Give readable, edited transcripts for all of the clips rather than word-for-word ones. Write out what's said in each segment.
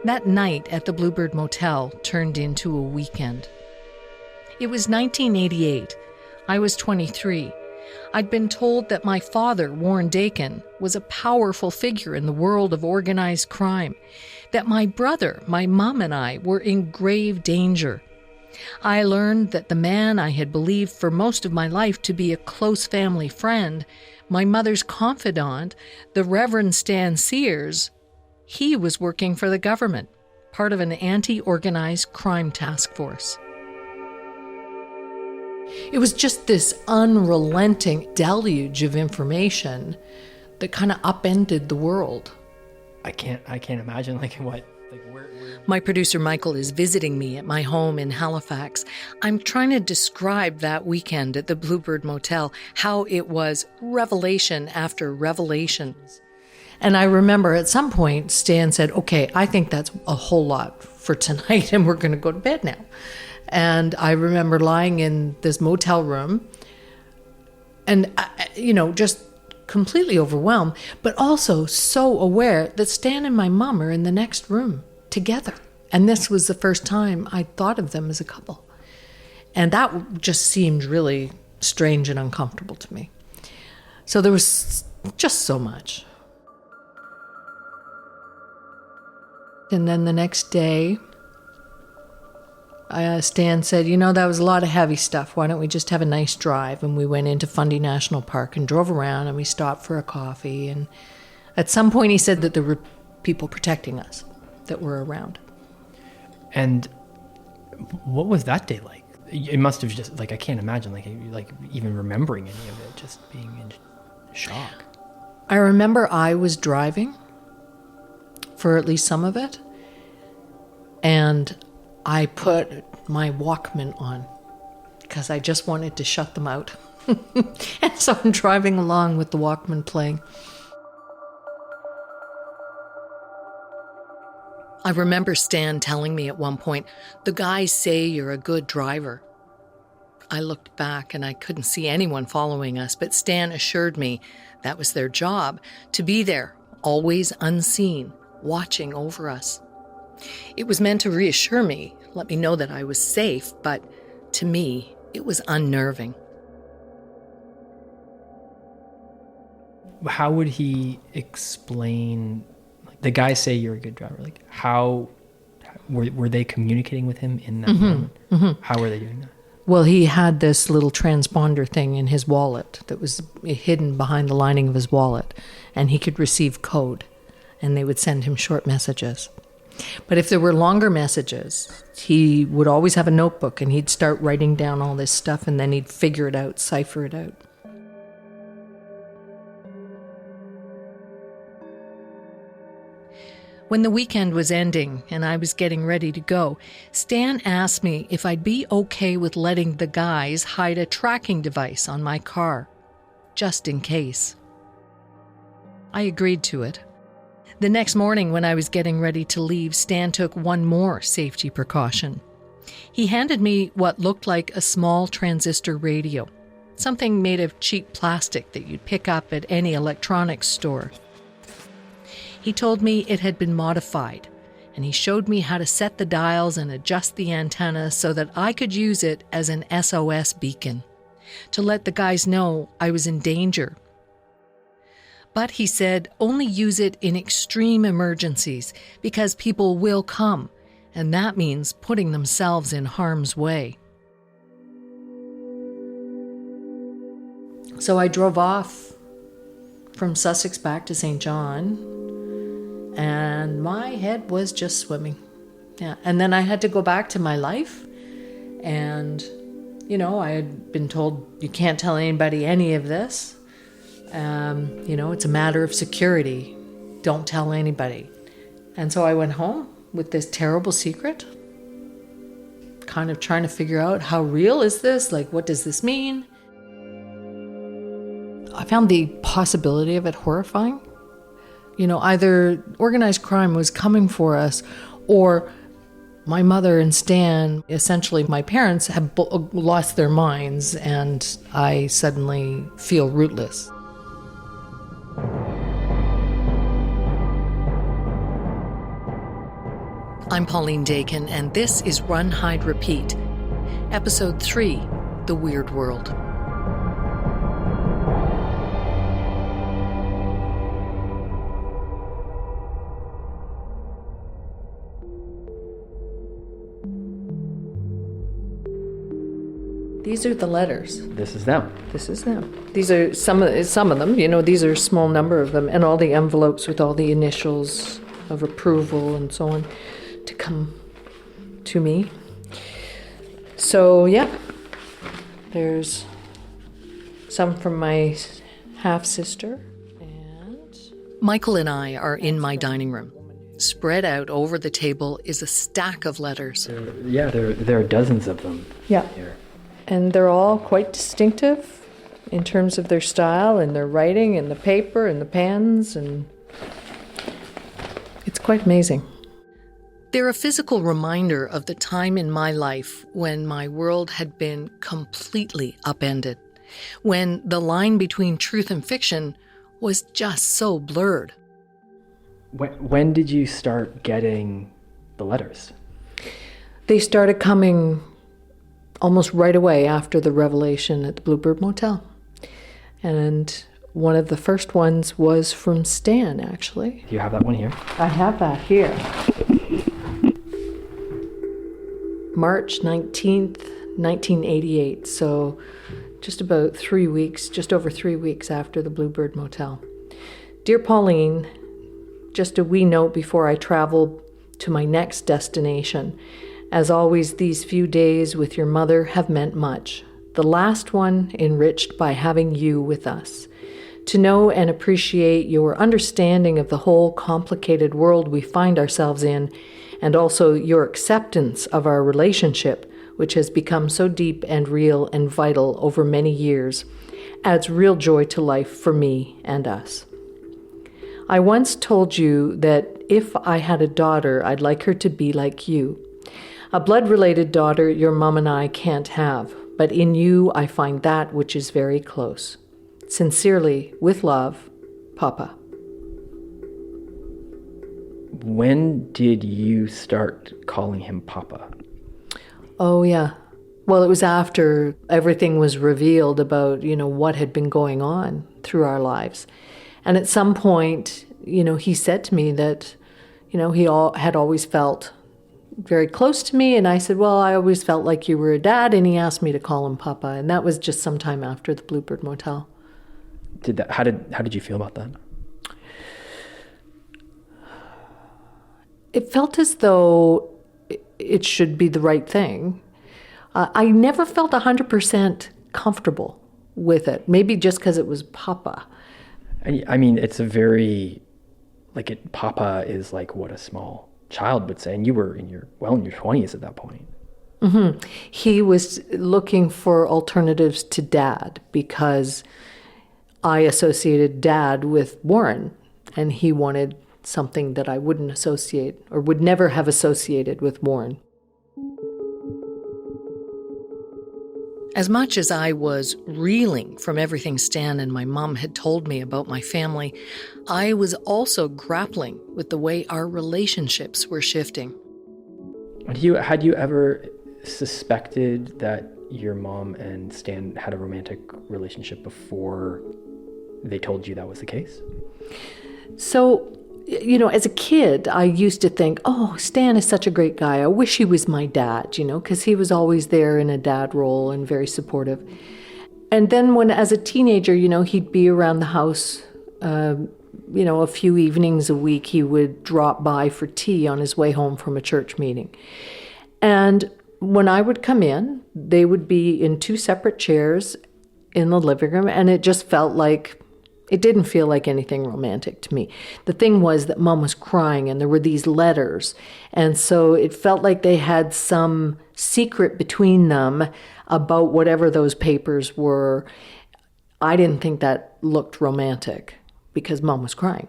That night at the Bluebird Motel turned into a weekend. It was 1988. I was 23. I'd been told that my father, Warren Dakin, was a powerful figure in the world of organized crime, that my brother, my mom, and I were in grave danger. I learned that the man I had believed for most of my life to be a close family friend, my mother's confidant, the Reverend Stan Sears, he was working for the government, part of an anti-organized crime task force. It was just this unrelenting deluge of information that kind of upended the world. I can't imagine where. My producer Michael is visiting me at my home in Halifax. I'm trying to describe that weekend at the Bluebird Motel, how it was revelation after revelation. And I remember at some point Stan said, okay, I think that's a whole lot for tonight and we're going to go to bed now. And I remember lying in this motel room and, just completely overwhelmed, but also so aware that Stan and my mom are in the next room together. And this was the first time I thought of them as a couple. And that just seemed really strange and uncomfortable to me. So there was just so much. And then the next day, Stan said, that was a lot of heavy stuff. Why don't we just have a nice drive? And we went into Fundy National Park and drove around and we stopped for a coffee. And at some point he said that there were people protecting us that were around. And what was that day like? It must have just, I can't imagine, even remembering any of it, just being in shock. I remember I was driving for at least some of it. And I put my Walkman on because I just wanted to shut them out. And so I'm driving along with the Walkman playing. I remember Stan telling me at one point, the guys say you're a good driver. I looked back and I couldn't see anyone following us, but Stan assured me that was their job, to be there, always unseen, watching over us. It was meant to reassure me, let me know that I was safe, but to me, it was unnerving. How would he explain, the guys say you're a good driver, how were they communicating with him in that moment? Mm-hmm. How were they doing that? Well, he had this little transponder thing in his wallet that was hidden behind the lining of his wallet, and he could receive code, and they would send him short messages. But if there were longer messages, he would always have a notebook and he'd start writing down all this stuff and then he'd figure it out, cipher it out. When the weekend was ending and I was getting ready to go, Stan asked me if I'd be okay with letting the guys hide a tracking device on my car, just in case. I agreed to it. The next morning when I was getting ready to leave, Stan took one more safety precaution. He handed me what looked like a small transistor radio, something made of cheap plastic that you'd pick up at any electronics store. He told me it had been modified, and he showed me how to set the dials and adjust the antenna so that I could use it as an SOS beacon, to let the guys know I was in danger. But he said, only use it in extreme emergencies because people will come, and that means putting themselves in harm's way. So I drove off from Sussex back to St. John, and my head was just swimming. Yeah, and then I had to go back to my life, and, I had been told, you can't tell anybody any of this. It's a matter of security. Don't tell anybody. And so I went home with this terrible secret, kind of trying to figure out how real is this? What does this mean? I found the possibility of it horrifying. Either organized crime was coming for us or My mother and Stan, essentially my parents, have lost their minds, and I suddenly feel rootless. I'm Pauline Dakin, and this is Run, Hide, Repeat, Episode 3, The Weird World. These are the letters. This is them. This is them. These are some of them. You know, these are a small number of them, and all the envelopes with all the initials of approval and so on to come to me. So yeah, there's some from my half-sister. And Michael and I are in my dining room. Spread out over the table is a stack of letters. There are dozens of them. Yeah. Here. And they're all quite distinctive in terms of their style and their writing and the paper and the pens, and it's quite amazing. They're a physical reminder of the time in my life when my world had been completely upended, when the line between truth and fiction was just so blurred. When did you start getting the letters? They started coming almost right away after the revelation at the Bluebird Motel. And one of the first ones was from Stan, actually. Do you have that one here? I have that here. March 19th, 1988. So just over 3 weeks after the Bluebird Motel. Dear Pauline, just a wee note before I travel to my next destination. As always, these few days with your mother have meant much. The last one enriched by having you with us. To know and appreciate your understanding of the whole complicated world we find ourselves in, and also your acceptance of our relationship, which has become so deep and real and vital over many years, adds real joy to life for me and us. I once told you that if I had a daughter, I'd like her to be like you. A blood-related daughter your mom and I can't have, but in you I find that which is very close. Sincerely, with love, Papa. When did you start calling him Papa? Oh, yeah. Well, it was after everything was revealed about, what had been going on through our lives. And at some point, he said to me that, he had always felt very close to me, and I said, well, I always felt like you were a dad, and he asked me to call him Papa, and that was just sometime after the Bluebird Motel. How did you feel about that? It felt as though it should be the right thing. I never felt 100% comfortable with it, maybe just because it was Papa. I mean, it's a very, Papa is like what a small child would say, and you were in your 20s at that point. Mm-hmm. He was looking for alternatives to Dad because I associated Dad with Warren, and he wanted something that I wouldn't associate or would never have associated with Warren. As much as I was reeling from everything Stan and my mom had told me about my family, I was also grappling with the way our relationships were shifting. Had you ever suspected that your mom and Stan had a romantic relationship before they told you that was the case? So, as a kid, I used to think, oh, Stan is such a great guy. I wish he was my dad, because he was always there in a dad role and very supportive. And then as a teenager, he'd be around the house, a few evenings a week, he would drop by for tea on his way home from a church meeting. And when I would come in, they would be in two separate chairs in the living room, and it just felt like it didn't feel like anything romantic to me. The thing was that Mom was crying and there were these letters. And so it felt like they had some secret between them about whatever those papers were. I didn't think that looked romantic because Mom was crying.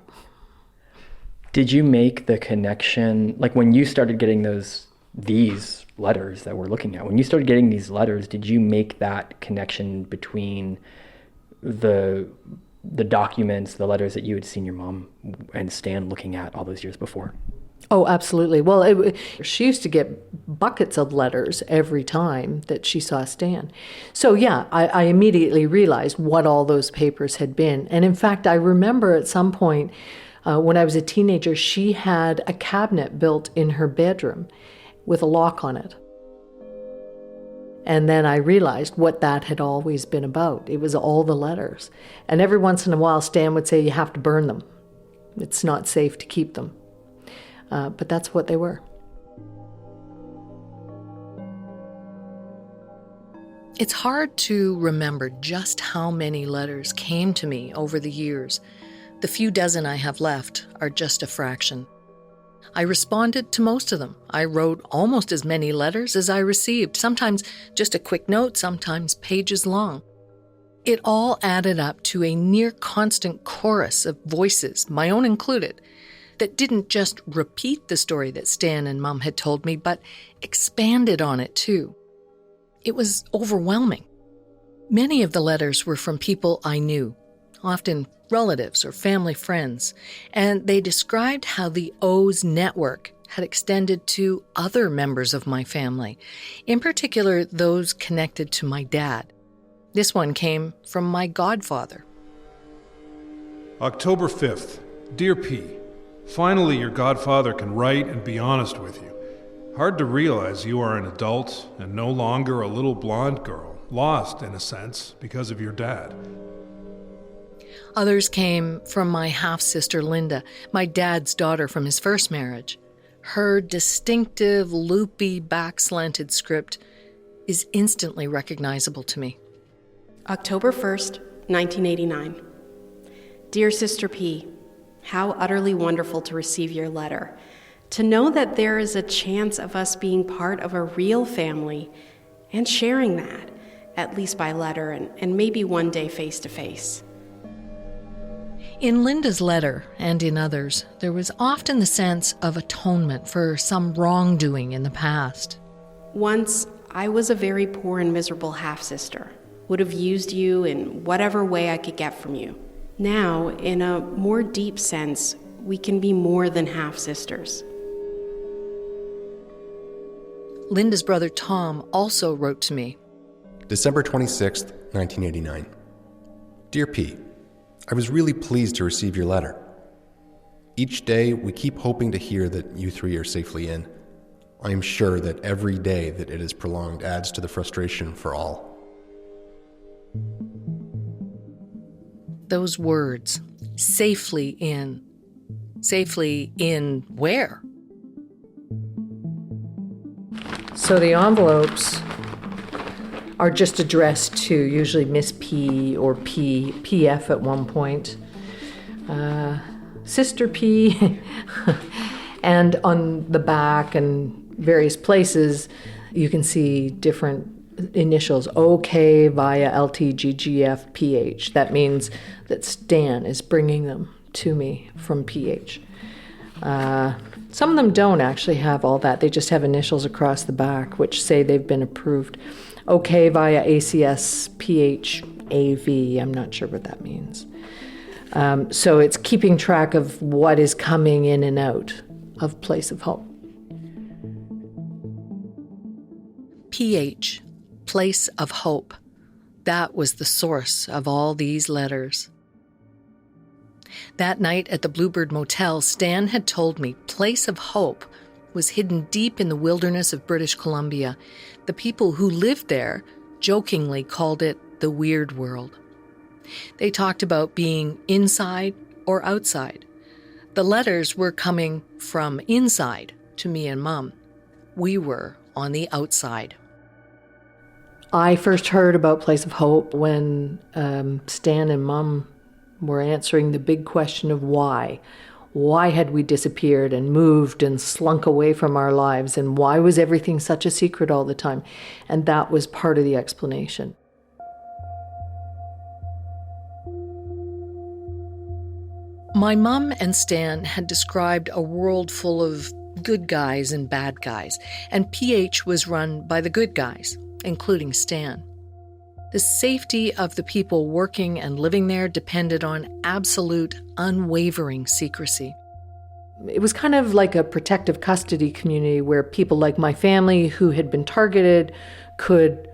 Did you make the connection, when you started getting those these letters that we're looking at. When you started getting these letters, did you make that connection between the documents, the letters that you had seen your mom and Stan looking at all those years before? Oh, absolutely. Well, she used to get buckets of letters every time that she saw Stan. So yeah, I immediately realized what all those papers had been. And in fact, I remember at some point when I was a teenager, she had a cabinet built in her bedroom with a lock on it. And then I realized what that had always been about. It was all the letters. And every once in a while, Stan would say, you have to burn them. It's not safe to keep them. But that's what they were. It's hard to remember just how many letters came to me over the years. The few dozen I have left are just a fraction. I responded to most of them. I wrote almost as many letters as I received, sometimes just a quick note, sometimes pages long. It all added up to a near constant chorus of voices, my own included, that didn't just repeat the story that Stan and Mom had told me, but expanded on it too. It was overwhelming. Many of the letters were from people I knew, often relatives or family friends, and they described how the O's network had extended to other members of my family, in particular those connected to my dad. This one came from my godfather. October 5th. Dear P, finally your godfather can write and be honest with you. Hard to realize you are an adult and no longer a little blonde girl, lost in a sense because of your dad. Others came from my half-sister Linda, my dad's daughter from his first marriage. Her distinctive, loopy, back-slanted script is instantly recognizable to me. October 1st, 1989. Dear Sister P, how utterly wonderful to receive your letter. To know that there is a chance of us being part of a real family and sharing that, at least by letter and maybe one day face to face. In Linda's letter, and in others, there was often the sense of atonement for some wrongdoing in the past. Once, I was a very poor and miserable half-sister, would have used you in whatever way I could get from you. Now, in a more deep sense, we can be more than half-sisters. Linda's brother Tom also wrote to me. December 26th, 1989. Dear P, I was really pleased to receive your letter. Each day, we keep hoping to hear that you three are safely in. I am sure that every day that it is prolonged adds to the frustration for all. Those words, safely in. Safely in where? So the envelopes are just addressed to usually Miss P or PF at one point, Sister P, and on the back and various places you can see different initials, OK via LTGGF PH. That means that Stan is bringing them to me from PH. Some of them don't actually have all that. They just have initials across the back which say they've been approved. OK via ACS PH AV. I'm not sure what that means. So it's keeping track of what is coming in and out of Place of Hope. PH, Place of Hope. That was the source of all these letters. That night at the Bluebird Motel, Stan had told me Place of Hope was hidden deep in the wilderness of British Columbia. The people who lived there jokingly called it the Weird World. They talked about being inside or outside. The letters were coming from inside to me and Mom. We were on the outside. I first heard about Place of Hope when Stan and Mom were answering the big question of why. Why had we disappeared and moved and slunk away from our lives, and why was everything such a secret all the time? And that was part of the explanation. My mom and Stan had described a world full of good guys and bad guys, and PH was run by the good guys, including Stan. The safety of the people working and living there depended on absolute, unwavering secrecy. It was kind of like a protective custody community where people like my family who had been targeted could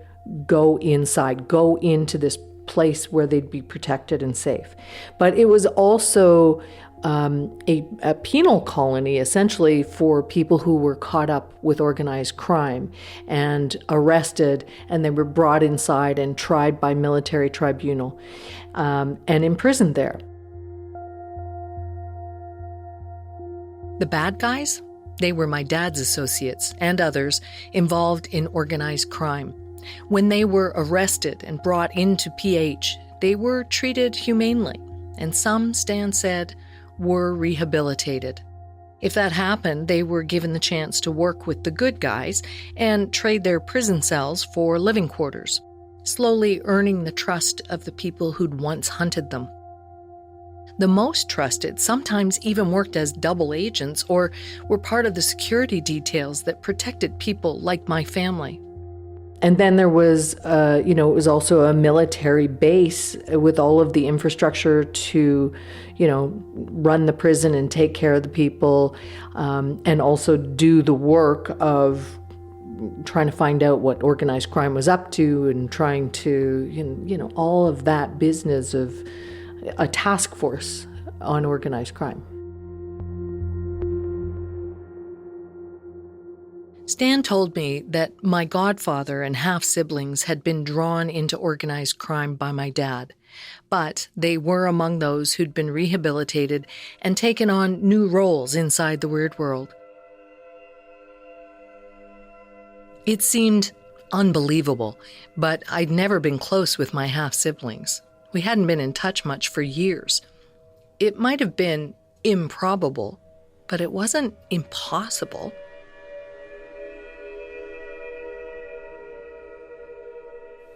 go inside, go into this place where they'd be protected and safe. But it was also a penal colony, essentially, for people who were caught up with organized crime and arrested, and they were brought inside and tried by military tribunal and imprisoned there. The bad guys? They were my dad's associates and others involved in organized crime. When they were arrested and brought into PH, they were treated humanely, and some, Stan said, were rehabilitated. If that happened, they were given the chance to work with the good guys and trade their prison cells for living quarters, slowly earning the trust of the people who'd once hunted them. The most trusted sometimes even worked as double agents or were part of the security details that protected people like my family. And then there was, it was also a military base with all of the infrastructure to, run the prison and take care of the people, and also do the work of trying to find out what organized crime was up to and trying to, all of that business of a task force on organized crime. Stan told me that my godfather and half-siblings had been drawn into organized crime by my dad, but they were among those who'd been rehabilitated and taken on new roles inside the weird world. It seemed unbelievable, but I'd never been close with my half-siblings. We hadn't been in touch much for years. It might have been improbable, but it wasn't impossible.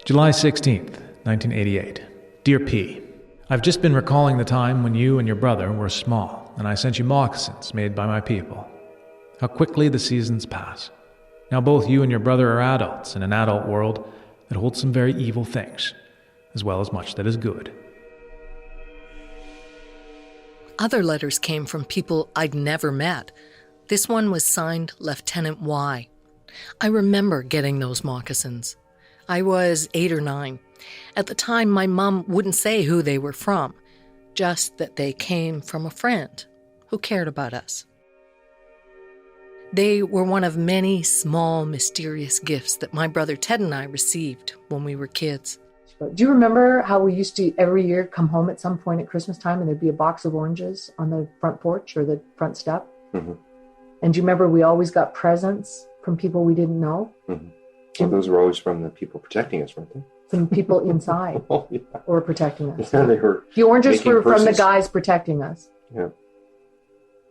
July 16th, 1988. Dear P, I've just been recalling the time when you and your brother were small, and I sent you moccasins made by my people. How quickly the seasons pass. Now both you and your brother are adults in an adult world that holds some very evil things, as well as much that is good. Other letters came from people I'd never met. This one was signed Lieutenant Y. I remember getting those moccasins. I was 8 or 9. At the time, my mom wouldn't say who they were from, just that they came from a friend who cared about us. They were one of many small, mysterious gifts that my brother Ted and I received when we were kids. Do you remember how we used to every year come home at some point at Christmas time and there'd be a box of oranges on the front porch or the front step? Mm-hmm. And do you remember we always got presents from people we didn't know? Mm-hmm. Well, those were always from the people protecting us, weren't they? From people inside or protecting us. Yeah, they were. The oranges were from the guys protecting us. Yeah.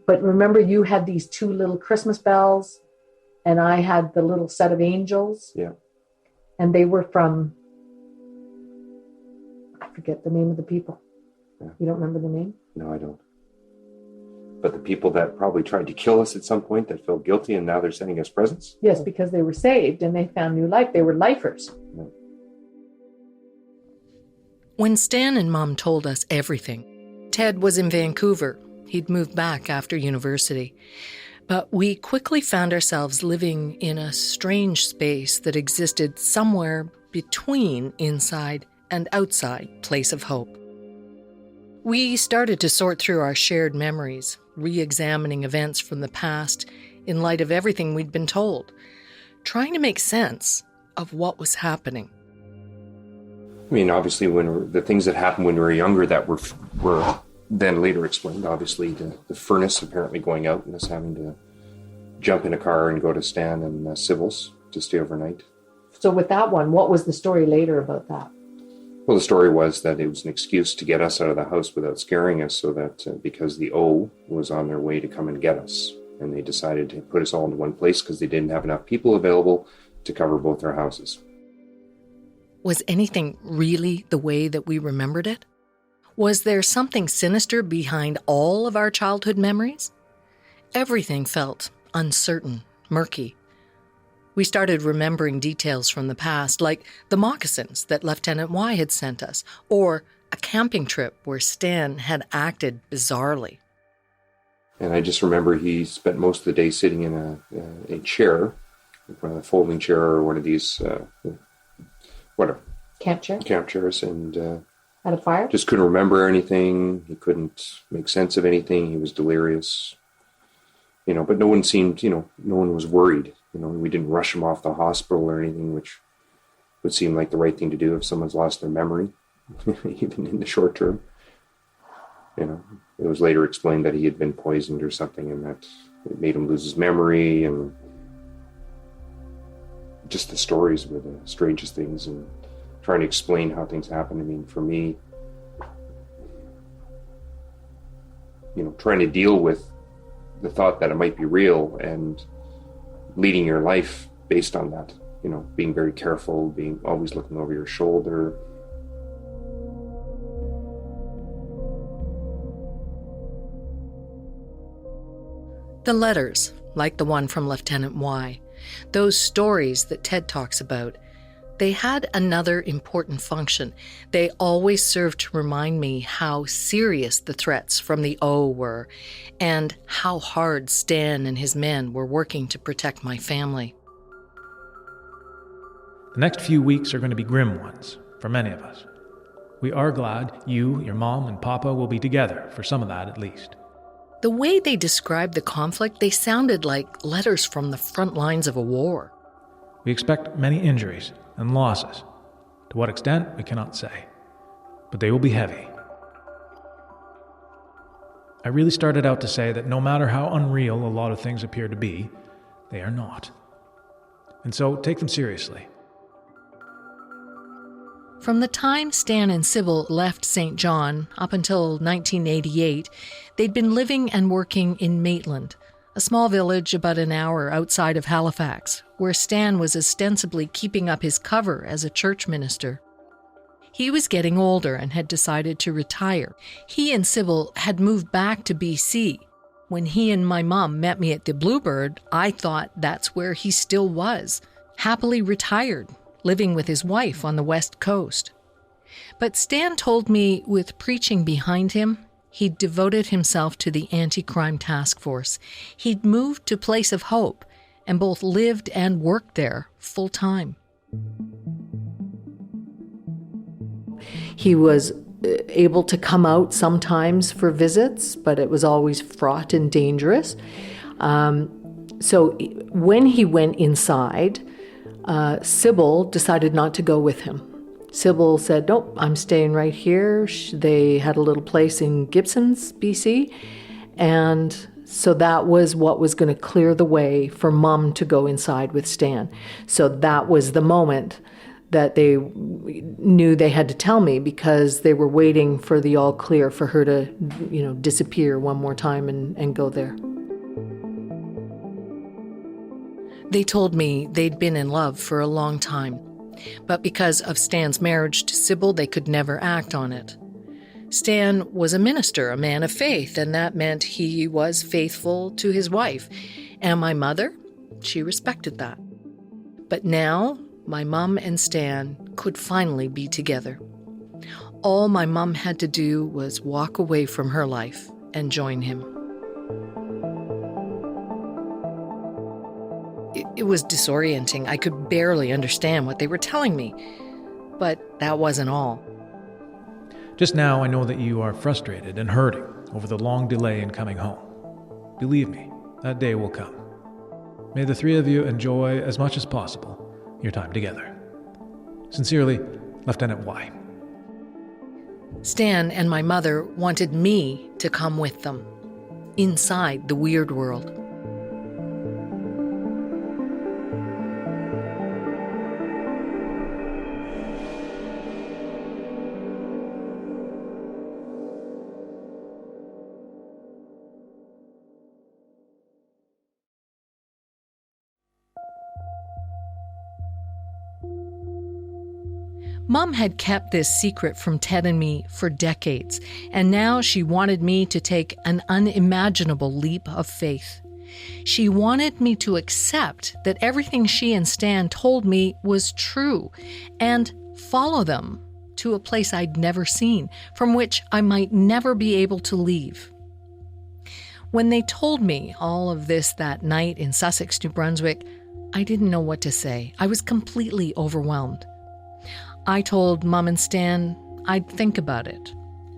But remember, you had these 2 little Christmas bells, and I had the little set of angels. Yeah. And they were from, I forget the name of the people. Yeah. You don't remember the name? No, I don't. But the people that probably tried to kill us at some point that felt guilty and now they're sending us presents? Yes, because they were saved and they found new life. They were lifers. Yeah. When Stan and Mom told us everything, Ted was in Vancouver. He'd moved back after university. But we quickly found ourselves living in a strange space that existed somewhere between inside and outside Place of Hope. We started to sort through our shared memories, re-examining events from the past in light of everything we'd been told, trying to make sense of what was happening. I mean, obviously, when the things that happened when we were younger that were then later explained, obviously, the furnace apparently going out and us having to jump in a car and go to Stan and Sybil's to stay overnight. So with that one, what was the story later about that? Well, the story was that it was an excuse to get us out of the house without scaring us, so that because the O was on their way to come and get us. And they decided to put us all into one place because they didn't have enough people available to cover both our houses. Was anything really the way that we remembered it? Was there something sinister behind all of our childhood memories? Everything felt uncertain, murky. We started remembering details from the past, like the moccasins that Lieutenant Y had sent us, or a camping trip where Stan had acted bizarrely. And I just remember he spent most of the day sitting in a chair, a folding chair or one of these, Camp chair? Camp chairs, and At a fire? just couldn't remember anything. He couldn't make sense of anything. He was delirious. But no one seemed, no one was worried. We didn't rush him off the hospital or anything, which would seem like the right thing to do if someone's lost their memory, even in the short term. It was later explained that he had been poisoned or something, and that it made him lose his memory, and just the stories were the strangest things, and trying to explain how things happen. I mean, for me, trying to deal with the thought that it might be real and leading your life based on that, being very careful, being always looking over your shoulder. The letters, like the one from Lieutenant Y, those stories that Ted talks about, they had another important function. They always served to remind me how serious the threats from the O were, and how hard Stan and his men were working to protect my family. The next few weeks are going to be grim ones for many of us. We are glad you, your mom, and Papa will be together, for some of that at least. The way they described the conflict, they sounded like letters from the front lines of a war. We expect many injuries and losses. To what extent, we cannot say. But they will be heavy. I really started out to say that no matter how unreal a lot of things appear to be, they are not. And so take them seriously. From the time Stan and Sybil left St. John up until 1988, they'd been living and working in Maitland, a small village about an hour outside of Halifax, where Stan was ostensibly keeping up his cover as a church minister. He was getting older and had decided to retire. He and Sybil had moved back to BC. When he and my mom met me at the Bluebird, I thought that's where he still was, happily retired, living with his wife on the West Coast. But Stan told me with preaching behind him, he'd devoted himself to the anti-crime task force. He'd moved to Place of Hope and both lived and worked there full time. He was able to come out sometimes for visits, but it was always fraught and dangerous. So when he went inside, Sybil decided not to go with him. Sybil said, nope, I'm staying right here. They had a little place in Gibsons, BC, and so that was what was going to clear the way for Mom to go inside with Stan. So that was the moment that they knew they had to tell me, because they were waiting for the all clear for her to, disappear one more time and go there. They told me they'd been in love for a long time, but because of Stan's marriage to Sybil, they could never act on it. Stan was a minister, a man of faith, and that meant he was faithful to his wife. And my mother, she respected that. But now, my mom and Stan could finally be together. All my mom had to do was walk away from her life and join him. It was disorienting. I could barely understand what they were telling me. But that wasn't all. Just now, I know that you are frustrated and hurting over the long delay in coming home. Believe me, that day will come. May the three of you enjoy as much as possible your time together. Sincerely, Lieutenant Y. Stan and my mother wanted me to come with them, inside the weird world. Mom had kept this secret from Ted and me for decades, and now she wanted me to take an unimaginable leap of faith. She wanted me to accept that everything she and Stan told me was true and follow them to a place I'd never seen, from which I might never be able to leave. When they told me all of this that night in Sussex, New Brunswick, I didn't know what to say. I was completely overwhelmed. I told Mom and Stan I'd think about it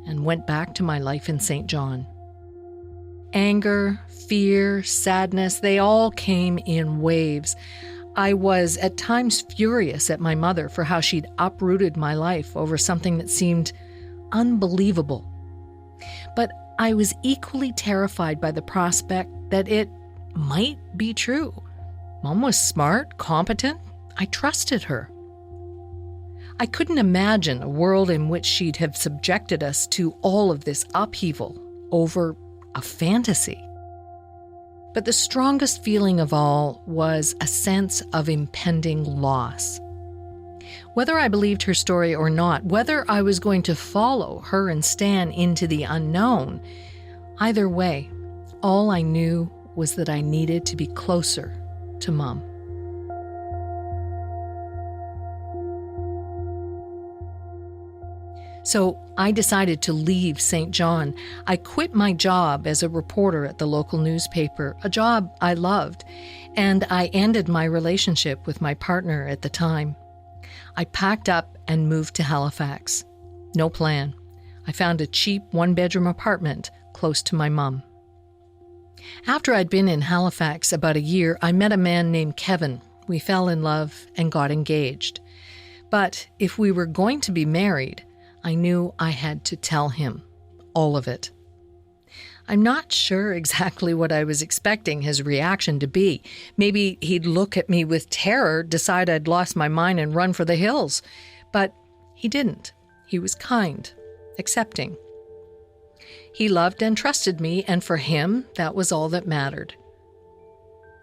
and went back to my life in St. John. Anger, fear, sadness, they all came in waves. I was at times furious at my mother for how she'd uprooted my life over something that seemed unbelievable. But I was equally terrified by the prospect that it might be true. Mom was smart, competent. I trusted her. I couldn't imagine a world in which she'd have subjected us to all of this upheaval over a fantasy. But the strongest feeling of all was a sense of impending loss. Whether I believed her story or not, whether I was going to follow her and Stan into the unknown, either way, all I knew was that I needed to be closer to Mom. So I decided to leave St. John. I quit my job as a reporter at the local newspaper, a job I loved, and I ended my relationship with my partner at the time. I packed up and moved to Halifax. No plan. I found a cheap one-bedroom apartment close to my mom. After I'd been in Halifax about a year, I met a man named Kevin. We fell in love and got engaged. But if we were going to be married, I knew I had to tell him all of it. I'm not sure exactly what I was expecting his reaction to be. Maybe he'd look at me with terror, decide I'd lost my mind and run for the hills. But he didn't. He was kind, accepting. He loved and trusted me, and for him, that was all that mattered.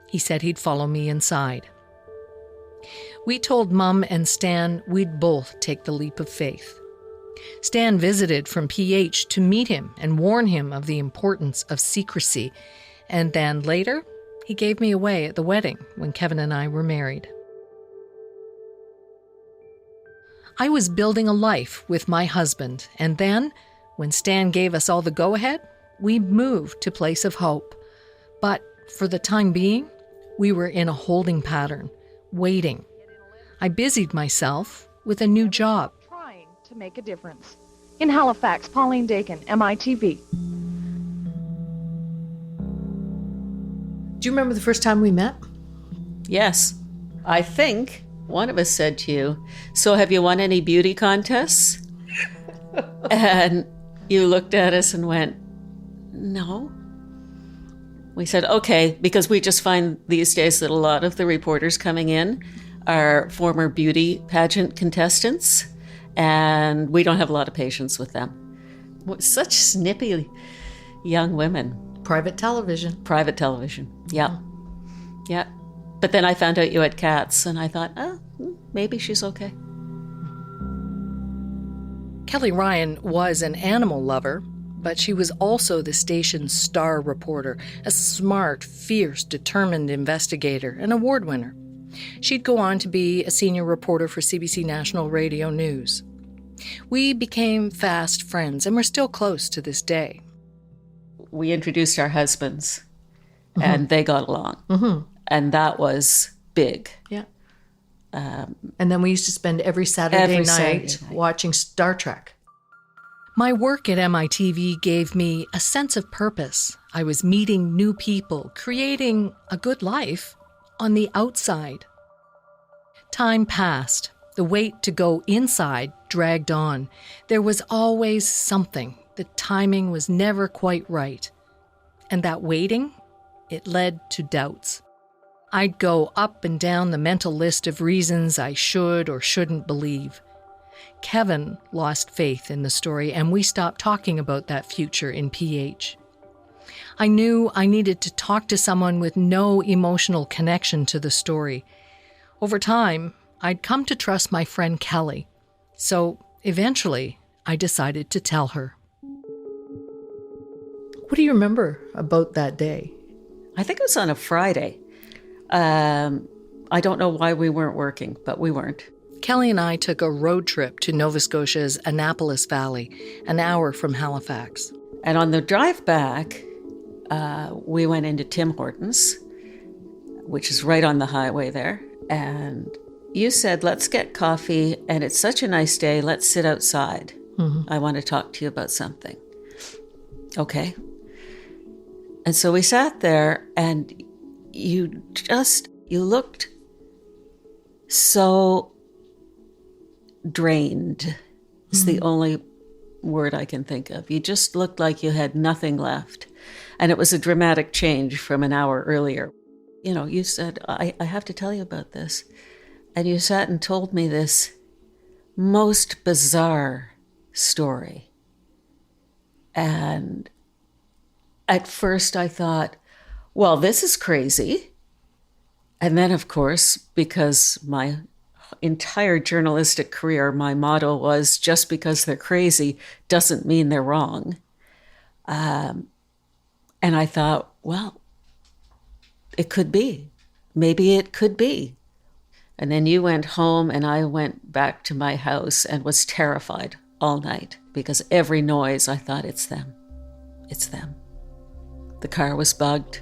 He said he'd follow me inside. We told Mom and Stan we'd both take the leap of faith. Stan visited from PH to meet him and warn him of the importance of secrecy, and then later, he gave me away at the wedding when Kevin and I were married. I was building a life with my husband, and then, when Stan gave us all the go-ahead, we moved to Place of Hope. But for the time being, we were in a holding pattern, waiting. I busied myself with a new job. Trying to make a difference. In Halifax, Pauline Dakin, MITV. Do you remember the first time we met? Yes. I think one of us said to you, "So have you won any beauty contests?" And you looked at us and went, "No." We said, "Okay," because we just find these days that a lot of the reporters coming in are former beauty pageant contestants, and we don't have a lot of patience with them. Such snippy young women. Private television. Private television, yeah. Yeah. But then I found out you had cats, and I thought, maybe she's okay. Kelly Ryan was an animal lover, but she was also the station's star reporter, a smart, fierce, determined investigator, an award winner. She'd go on to be a senior reporter for CBC National Radio News. We became fast friends, and we're still close to this day. We introduced our husbands, and they got along. Mm-hmm. And that was big. Yeah. And then we used to spend every Saturday night watching Star Trek. My work at MITV gave me a sense of purpose. I was meeting new people, creating a good life on the outside. Time passed. The wait to go inside dragged on. There was always something. The timing was never quite right. And that waiting, it led to doubts. I'd go up and down the mental list of reasons I should or shouldn't believe. Kevin lost faith in the story, and we stopped talking about that future in PH. I knew I needed to talk to someone with no emotional connection to the story. Over time, I'd come to trust my friend Kelly. So eventually, I decided to tell her. What do you remember about that day? I think it was on a Friday. I don't know why we weren't working, but we weren't. Kelly and I took a road trip to Nova Scotia's Annapolis Valley, an hour from Halifax. And on the drive back, we went into Tim Hortons, which is right on the highway there. And you said, let's get coffee, and it's such a nice day, let's sit outside. I want to talk to you about something. Okay. And so we sat there, and you looked so drained. It's the only word I can think of. You just looked like you had nothing left. And it was a dramatic change from an hour earlier. You know, you said, I have to tell you about this. And you sat and told me this most bizarre story. And at first I thought, well, this is crazy. And then, of course, because my entire journalistic career, my motto was, just because they're crazy doesn't mean they're wrong. And I thought, well, it could be. Maybe it could be. And then you went home and I went back to my house and was terrified all night because every noise, I thought, it's them. It's them. The car was bugged.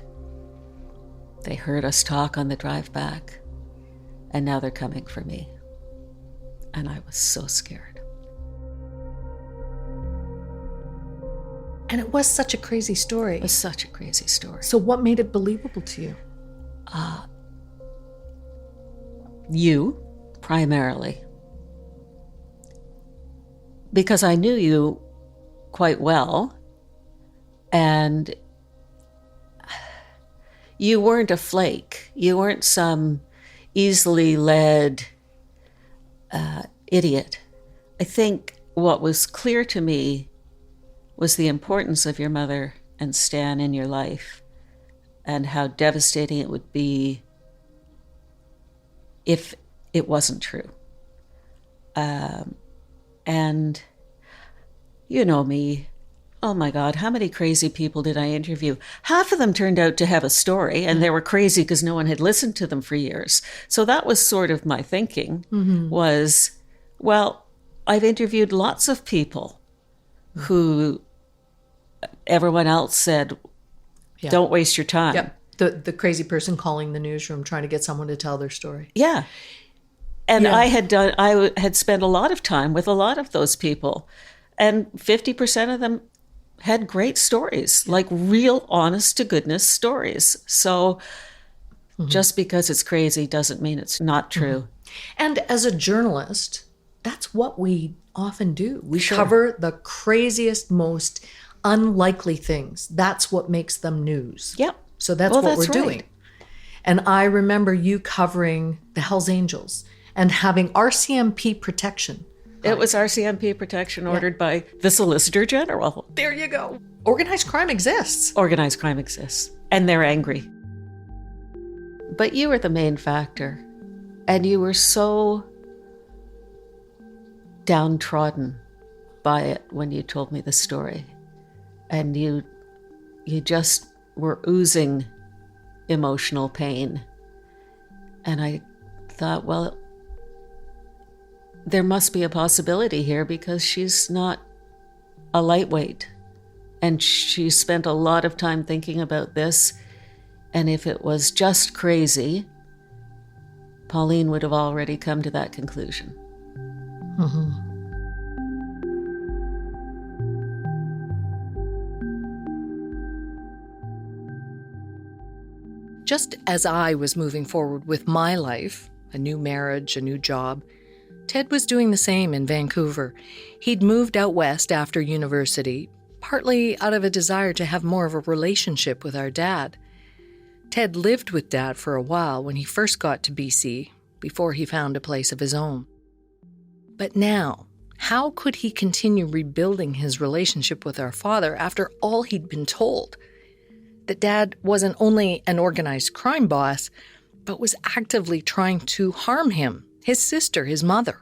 They heard us talk on the drive back. And now they're coming for me. And I was so scared. And it was such a crazy story. It was such a crazy story. So what made it believable to you? You, primarily. Because I knew you quite well, and you weren't a flake. You weren't some easily led idiot. I think what was clear to me was the importance of your mother and Stan in your life, and how devastating it would be if it wasn't true. And you know me. Oh my God, how many crazy people did I interview? Half of them turned out to have a story, and they were crazy because no one had listened to them for years. So that was sort of my thinking, was, well, I've interviewed lots of people who everyone else said, don't waste your time. Yep. The crazy person calling the newsroom trying to get someone to tell their story. Yeah. And I had spent a lot of time with a lot of those people, and 50% of them had great stories, like real honest to goodness stories. So just because it's crazy doesn't mean it's not true. And as a journalist, that's what we often do. We cover the craziest, most unlikely things. That's what makes them news. Yep. So that's what we're doing. And I remember you covering the Hells Angels and having RCMP protection. It was RCMP protection ordered by the Solicitor General. There you go. Organized crime exists. Organized crime exists. And they're angry. But you were the main factor. And you were so downtrodden by it when you told me the story. And you just were oozing emotional pain. And I thought, well, there must be a possibility here because she's not a lightweight. And she spent a lot of time thinking about this. And if it was just crazy, Pauline would have already come to that conclusion. Just as I was moving forward with my life, a new marriage, a new job, Ted was doing the same in Vancouver. He'd moved out west after university, partly out of a desire to have more of a relationship with our dad. Ted lived with Dad for a while when he first got to BC, before he found a place of his own. But now, how could he continue rebuilding his relationship with our father after all he'd been told? That Dad wasn't only an organized crime boss, but was actively trying to harm him, his sister, his mother.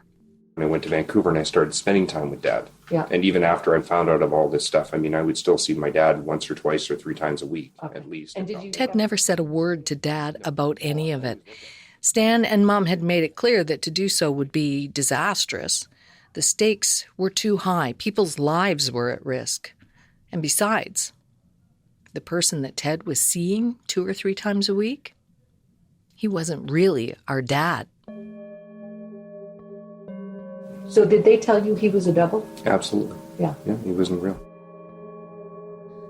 I went to Vancouver and I started spending time with Dad. Yeah. And even after I found out of all this stuff, I mean, I would still see my dad once or twice or 3 times a week, at least. And did you? Ted never said a word to Dad about any of it. Stan and Mom had made it clear that to do so would be disastrous. The stakes were too high. People's lives were at risk. And besides, the person that Ted was seeing 2 or 3 times a week, he wasn't really our dad. So did they tell you he was a double? Absolutely. Yeah. Yeah, he wasn't real.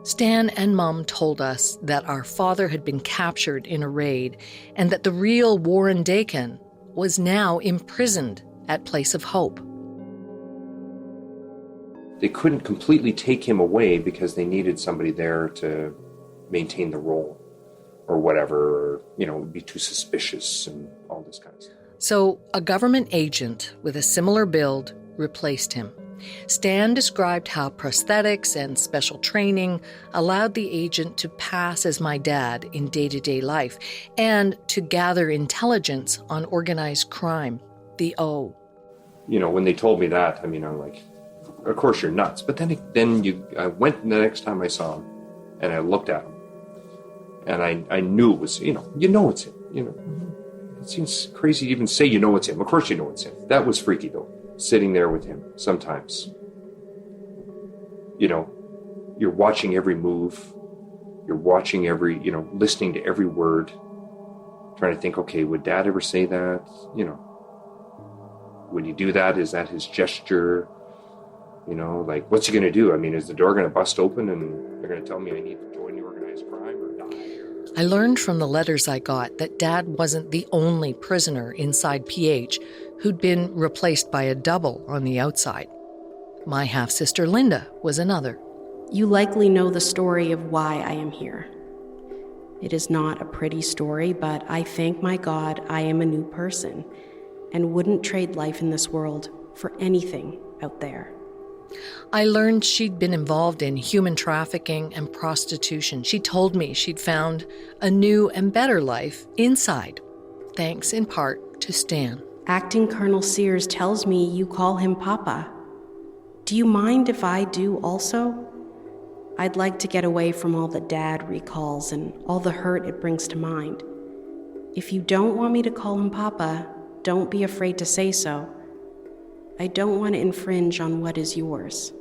Stan and Mom told us that our father had been captured in a raid and that the real Warren Dakin was now imprisoned at Place of Hope. They couldn't completely take him away because they needed somebody there to maintain the role or whatever, or, you know, would be too suspicious and all this kind of stuff. So a government agent with a similar build replaced him. Stan described how prosthetics and special training allowed the agent to pass as my dad in day-to-day life and to gather intelligence on organized crime, the O. You know, when they told me that, I mean, I'm like, of course you're nuts. But then I went the next time I saw him and I looked at him and I knew it was, you know it's him, you know. It seems crazy to even say you know it's him. Of course you know it's him. That was freaky though, sitting there with him sometimes. You know, you're watching every move. You're watching listening to every word. Trying to think, okay, would Dad ever say that? You know, would he do that? Is that his gesture? You know, like, what's he going to do? I mean, is the door going to bust open and they're going to tell me I need to join the organized crime or die? I learned from the letters I got that Dad wasn't the only prisoner inside PH who'd been replaced by a double on the outside. My half-sister Linda was another. You likely know the story of why I am here. It is not a pretty story, but I thank my God I am a new person and wouldn't trade life in this world for anything out there. I learned she'd been involved in human trafficking and prostitution. She told me she'd found a new and better life inside, thanks in part to Stan. Acting Colonel Sears tells me you call him Papa. Do you mind if I do also? I'd like to get away from all the Dad recalls and all the hurt it brings to mind. If you don't want me to call him Papa, don't be afraid to say so. I don't want to infringe on what is yours.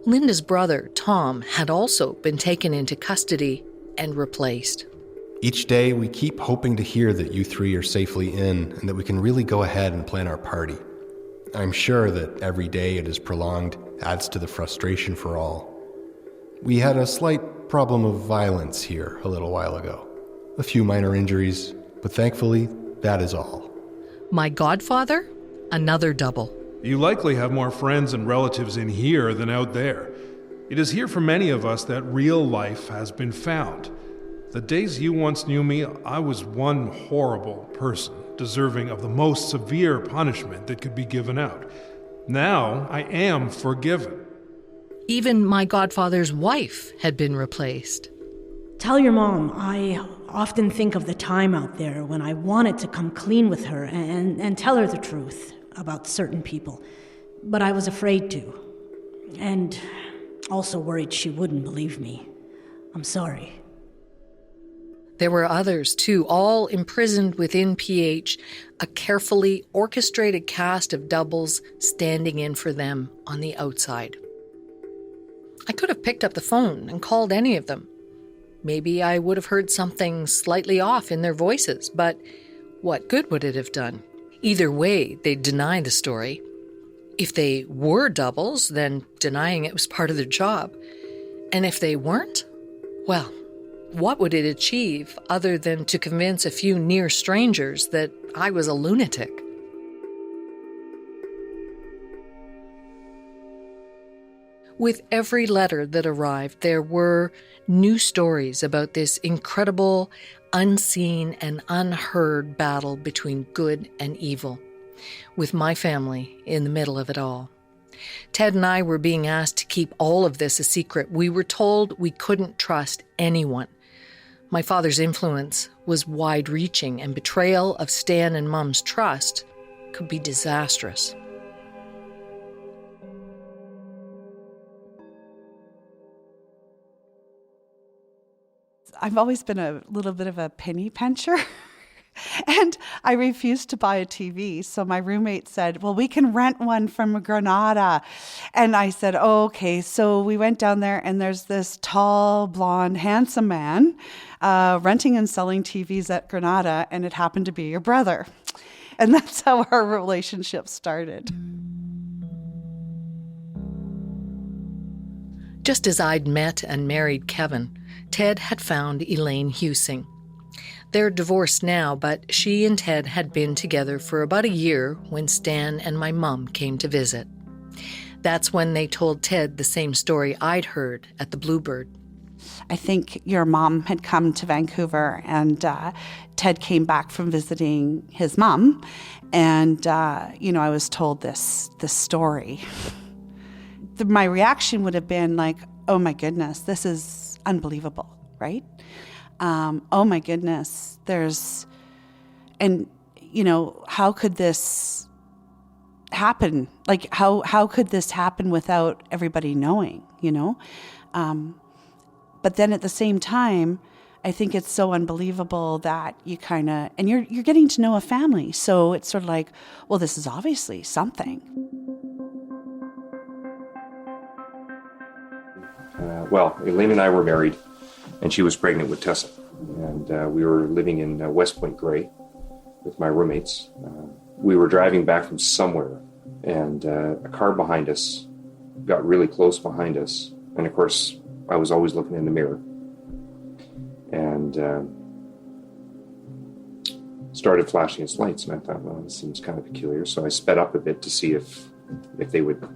Linda's brother, Tom, had also been taken into custody and replaced. Each day, we keep hoping to hear that you 3 are safely in and that we can really go ahead and plan our party. I'm sure that every day it is prolonged adds to the frustration for all. We had a slight problem of violence here a little while ago. A few minor injuries, but thankfully, that is all. My godfather? Another double. You likely have more friends and relatives in here than out there. It is here for many of us that real life has been found. The days you once knew me, I was one horrible person, deserving of the most severe punishment that could be given out. Now, I am forgiven. Even my godfather's wife had been replaced. Tell your mom, I often think of the time out there when I wanted to come clean with her and tell her the truth about certain people, but I was afraid to, and also worried she wouldn't believe me. I'm sorry. There were others, too, all imprisoned within PH, a carefully orchestrated cast of doubles standing in for them on the outside. I could have picked up the phone and called any of them. Maybe I would have heard something slightly off in their voices, but what good would it have done? Either way, they'd deny the story. If they were doubles, then denying it was part of their job. And if they weren't, well, what would it achieve other than to convince a few near strangers that I was a lunatic? With every letter that arrived, there were new stories about this incredible, unseen and unheard battle between good and evil, with my family in the middle of it all. Ted and I were being asked to keep all of this a secret. We were told we couldn't trust anyone. My father's influence was wide-reaching, and betrayal of Stan and Mom's trust could be disastrous. I've always been a little bit of a penny pincher. And I refused to buy a TV. So my roommate said, well, we can rent one from Granada. And I said, oh, okay. So we went down there, and there's this tall, blonde, handsome man renting and selling TVs at Granada. And it happened to be your brother. And that's how our relationship started. Just as I'd met and married Kevin, Ted had found Elaine Husing. They're divorced now, but she and Ted had been together for about a year when Stan and my mom came to visit. That's when they told Ted the same story I'd heard at the Bluebird. I think your mom had come to Vancouver, and Ted came back from visiting his mom, and, I was told this story. My reaction would have been like, oh my goodness, this is unbelievable, right? Oh my goodness, how could this happen? Like, how could this happen without everybody knowing, But then at the same time, I think it's so unbelievable that you and you're getting to know a family. So it's sort of like, well, this is obviously something. Elaine and I were married, and she was pregnant with Tessa. And we were living in West Point Grey with my roommates. We were driving back from somewhere, and a car behind us got really close behind us. And of course, I was always looking in the mirror. And started flashing its lights. And I thought, well, this seems kind of peculiar. So I sped up a bit to see if they would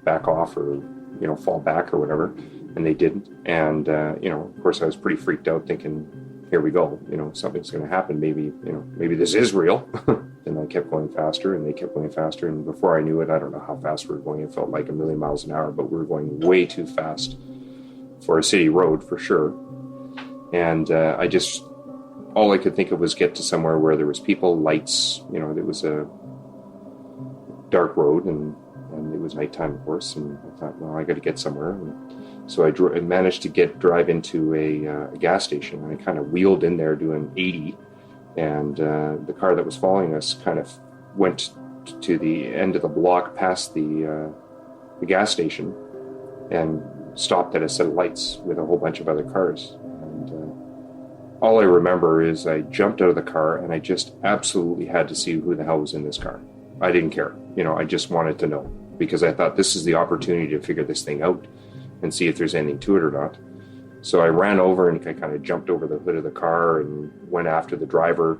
back off or, fall back or whatever. And they didn't. And, of course, I was pretty freaked out thinking, here we go, something's going to happen. Maybe this is real. And I kept going faster, and they kept going faster. And before I knew it, I don't know how fast we were going. It felt like 1,000,000 miles an hour, but we were going way too fast for a city road for sure. And all I could think of was get to somewhere where there was people, lights, there was a dark road, and it was nighttime, of course. And I thought, well, I got to get somewhere. And so I managed to drive into a gas station, and I kind of wheeled in there doing 80, and the car that was following us kind of went to the end of the block past the gas station and stopped at a set of lights with a whole bunch of other cars. And all I remember is I jumped out of the car, and I just absolutely had to see who the hell was in this car. I didn't care. I just wanted to know, because I thought this is the opportunity to figure this thing out and see if there's anything to it or not. So I ran over, and I kind of jumped over the hood of the car and went after the driver,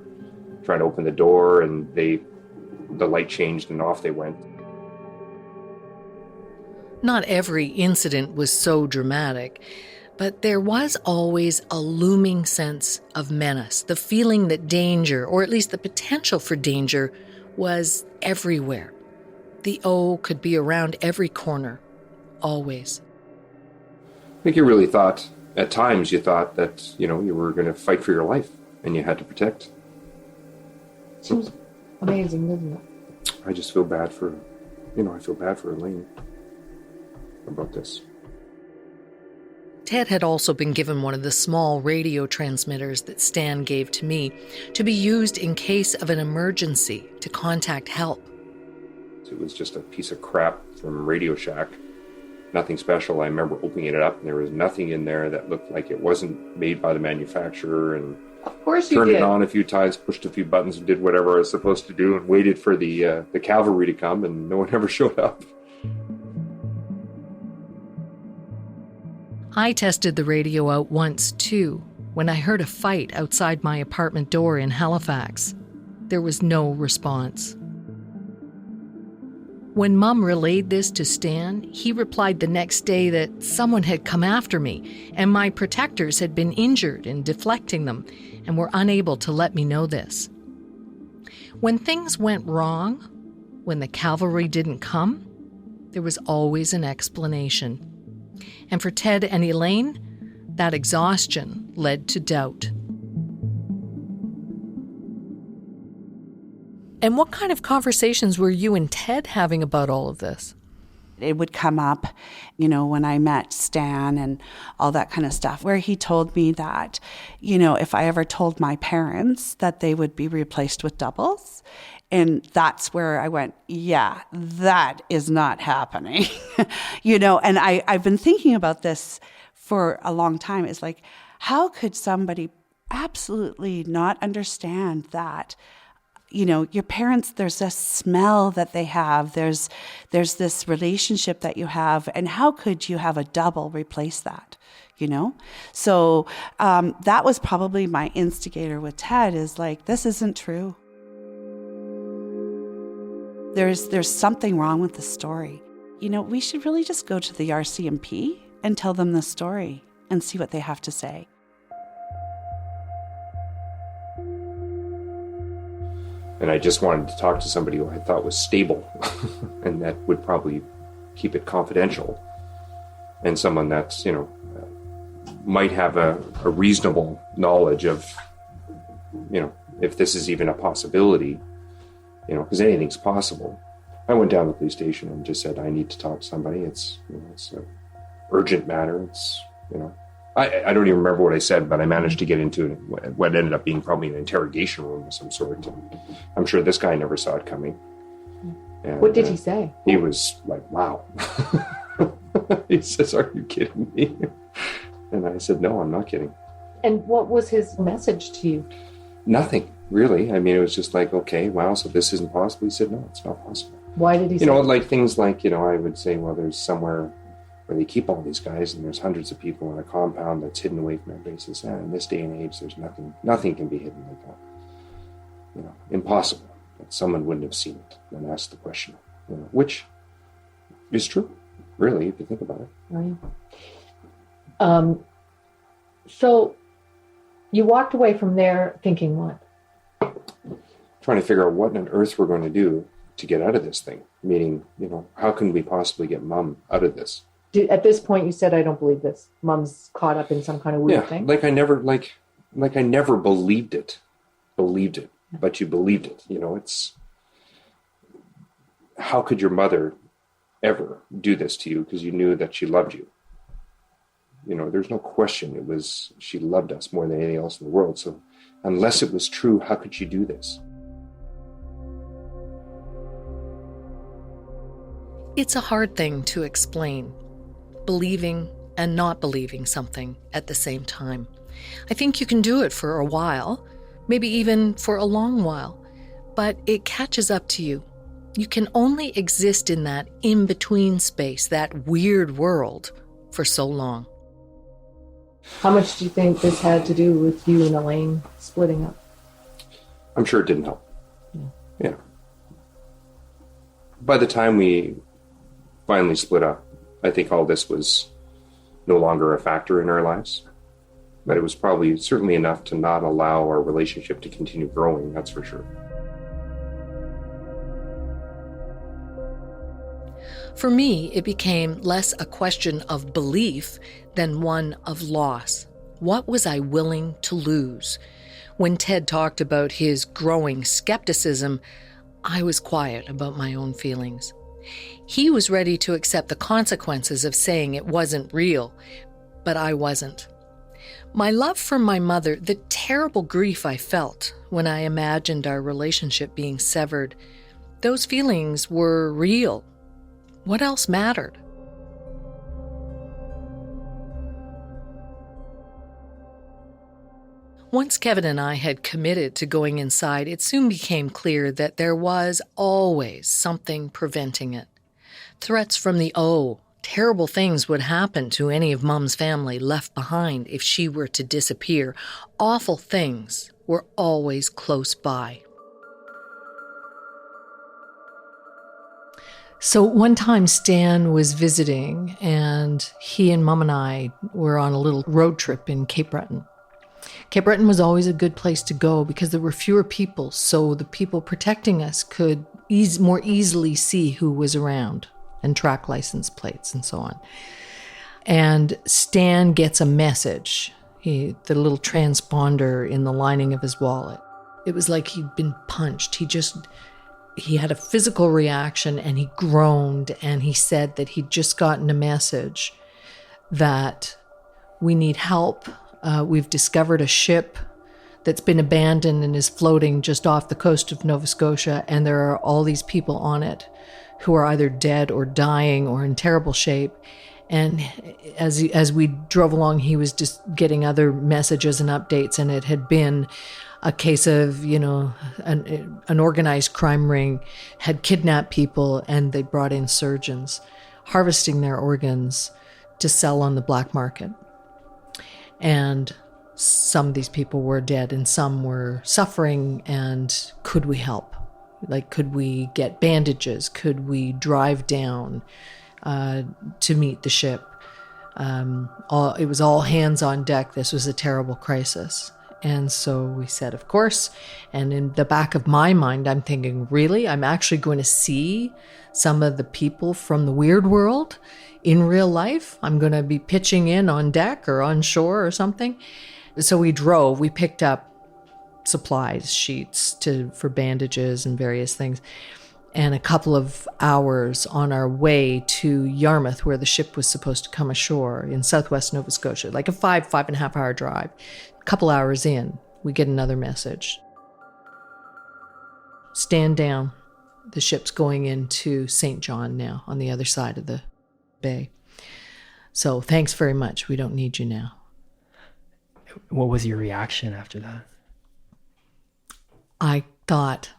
trying to open the door, and the light changed and off they went. Not every incident was so dramatic, but there was always a looming sense of menace, the feeling that danger, or at least the potential for danger, was everywhere. The O could be around every corner, always. I think you really thought, at times you thought that, you were going to fight for your life and you had to protect. Seems amazing, doesn't it? I just feel bad for, Elaine about this. Ted had also been given one of the small radio transmitters that Stan gave to me to be used in case of an emergency to contact help. It was just a piece of crap from Radio Shack. Nothing special. I remember opening it up, and there was nothing in there that looked like it wasn't made by the manufacturer. And of course you turned did. It on a few times, pushed a few buttons, and did whatever I was supposed to do, and waited for the cavalry to come, and no one ever showed up. I tested the radio out once, too, when I heard a fight outside my apartment door in Halifax. There was no response. When Mum relayed this to Stan, he replied the next day that someone had come after me and my protectors had been injured in deflecting them and were unable to let me know this. When things went wrong, when the cavalry didn't come, there was always an explanation. And for Ted and Elaine, that exhaustion led to doubt. And what kind of conversations were you and Ted having about all of this? It would come up, when I met Stan and all that kind of stuff, where he told me that, if I ever told my parents that they would be replaced with doubles. And that's where I went, yeah, that is not happening. And I've been thinking about this for a long time. It's like, how could somebody absolutely not understand that? Your parents, there's a smell that they have. There's this relationship that you have. And how could you have a double replace that? So that was probably my instigator with Ted, is like, this isn't true. There's something wrong with the story. We should really just go to the RCMP and tell them the story and see what they have to say. And I just wanted to talk to somebody who I thought was stable and that would probably keep it confidential, and someone that's, might have a reasonable knowledge of, if this is even a possibility, because anything's possible. I went down to the police station and just said, I need to talk to somebody. It's an urgent matter. It's, I don't even remember what I said, but I managed to get into what ended up being probably an interrogation room of some sort. And I'm sure this guy never saw it coming. And, what did he say? He was like, wow. He says, are you kidding me? And I said, no, I'm not kidding. And what was his message to you? Nothing, really. I mean, it was just like, okay, wow, so this isn't possible. He said, no, it's not possible. Why did he say like things like, I would say, well, there's somewhere where they keep all these guys and there's hundreds of people in a compound that's hidden away from everybody. Says, in this day and age, there's nothing can be hidden like that. Impossible. That someone wouldn't have seen it and asked the question, which is true, really, if you think about it. Right. So you walked away from there thinking what? Trying to figure out what on earth we're going to do to get out of this thing. Meaning, how can we possibly get Mom out of this? At this point, you said, I don't believe this. Mom's caught up in some kind of weird thing. Like I never believed it, but you believed it. It's, how could your mother ever do this to you? Because you knew that she loved you. There's no question. She loved us more than anything else in the world. So unless it was true, how could she do this? It's a hard thing to explain, believing and not believing something at the same time. I think you can do it for a while, maybe even for a long while, but it catches up to you. You can only exist in that in-between space, that weird world, for so long. How much do you think this had to do with you and Elaine splitting up? I'm sure it didn't help. Yeah. By the time we finally split up, I think all this was no longer a factor in our lives. But it was probably certainly enough to not allow our relationship to continue growing, that's for sure. For me, it became less a question of belief than one of loss. What was I willing to lose? When Ted talked about his growing skepticism, I was quiet about my own feelings. He was ready to accept the consequences of saying it wasn't real, but I wasn't. My love for my mother, the terrible grief I felt when I imagined our relationship being severed, those feelings were real. What else mattered? Once Kevin and I had committed to going inside, it soon became clear that there was always something preventing it. Threats from the O. Terrible things would happen to any of Mom's family left behind if she were to disappear. Awful things were always close by. So one time Stan was visiting and he and Mom and I were on a little road trip in Cape Breton. Cape Breton was always a good place to go because there were fewer people, so the people protecting us could more easily see who was around and track license plates and so on. And Stan gets a message, the little transponder in the lining of his wallet. It was like he'd been punched. he had a physical reaction and he groaned and he said that he'd just gotten a message that we need help. We've discovered a ship that's been abandoned and is floating just off the coast of Nova Scotia, and there are all these people on it who are either dead or dying or in terrible shape. And as we drove along, he was just getting other messages and updates, and it had been a case of, an organized crime ring had kidnapped people, and they brought in surgeons harvesting their organs to sell on the black market. And some of these people were dead and some were suffering, and could we help? Like, could we get bandages? Could we drive down to meet the ship? It was all hands on deck. This was a terrible crisis. And so we said, of course. And in the back of my mind, I'm thinking, really? I'm actually going to see some of the people from the weird world in real life? I'm going to be pitching in on deck or on shore or something? So we picked up supplies, sheets for bandages and various things. And a couple of hours on our way to Yarmouth, where the ship was supposed to come ashore in southwest Nova Scotia, like a 5.5 hour drive. A couple hours in, we get another message. Stand down. The ship's going into St. John now, on the other side of the bay. So thanks very much. We don't need you now. What was your reaction after that? I thought,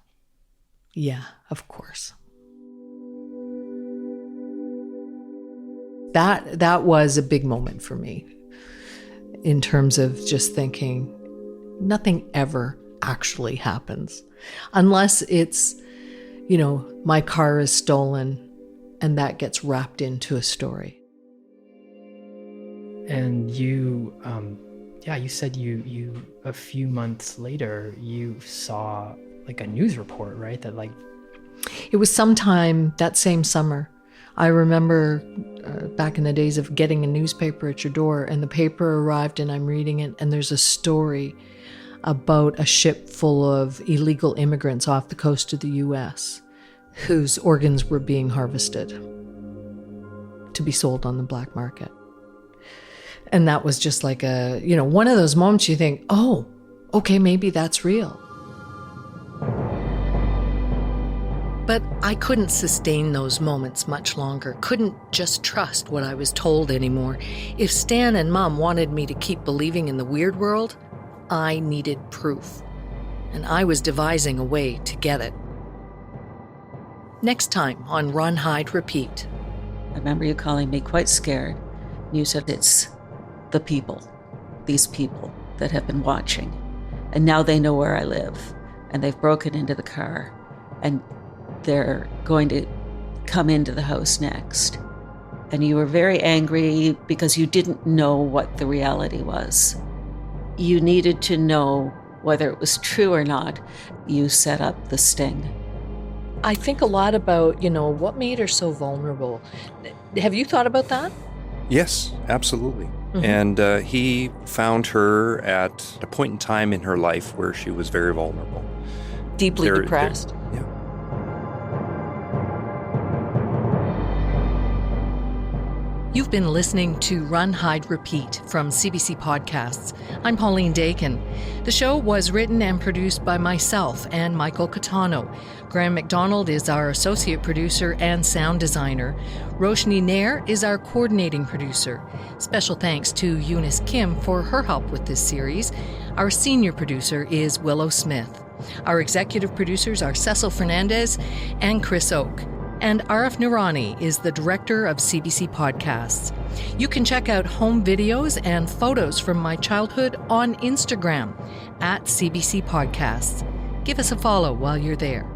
yeah, of course. That was a big moment for me, in terms of just thinking nothing ever actually happens unless it's, my car is stolen and that gets wrapped into a story. And you said you a few months later, you saw like a news report, right? That it was sometime that same summer. I remember back in the days of getting a newspaper at your door, and the paper arrived and I'm reading it, and there's a story about a ship full of illegal immigrants off the coast of the US whose organs were being harvested to be sold on the black market. And that was just like one of those moments you think, oh, okay, maybe that's real. But I couldn't sustain those moments much longer, couldn't just trust what I was told anymore. If Stan and Mom wanted me to keep believing in the weird world, I needed proof. And I was devising a way to get it. Next time on Run, Hide, Repeat. I remember you calling me quite scared. You said it's the people, these people that have been watching. And now they know where I live. And they've broken into the car. And they're going to come into the house next. And you were very angry because you didn't know what the reality was. You needed to know whether it was true or not. You set up the sting. I think a lot about, what made her so vulnerable. Have you thought about that? Yes, absolutely. Mm-hmm. And he found her at a point in time in her life where she was very vulnerable. Deeply depressed. Yeah. You've been listening to Run, Hide, Repeat from CBC Podcasts. I'm Pauline Dakin. The show was written and produced by myself and Michael Catano. Graham McDonald is our associate producer and sound designer. Roshni Nair is our coordinating producer. Special thanks to Eunice Kim for her help with this series. Our senior producer is Willow Smith. Our executive producers are Cecil Fernandez and Chris Oak. And Arif Noorani is the director of CBC Podcasts. You can check out home videos and photos from my childhood on Instagram @CBC Podcasts. Give us a follow while you're there.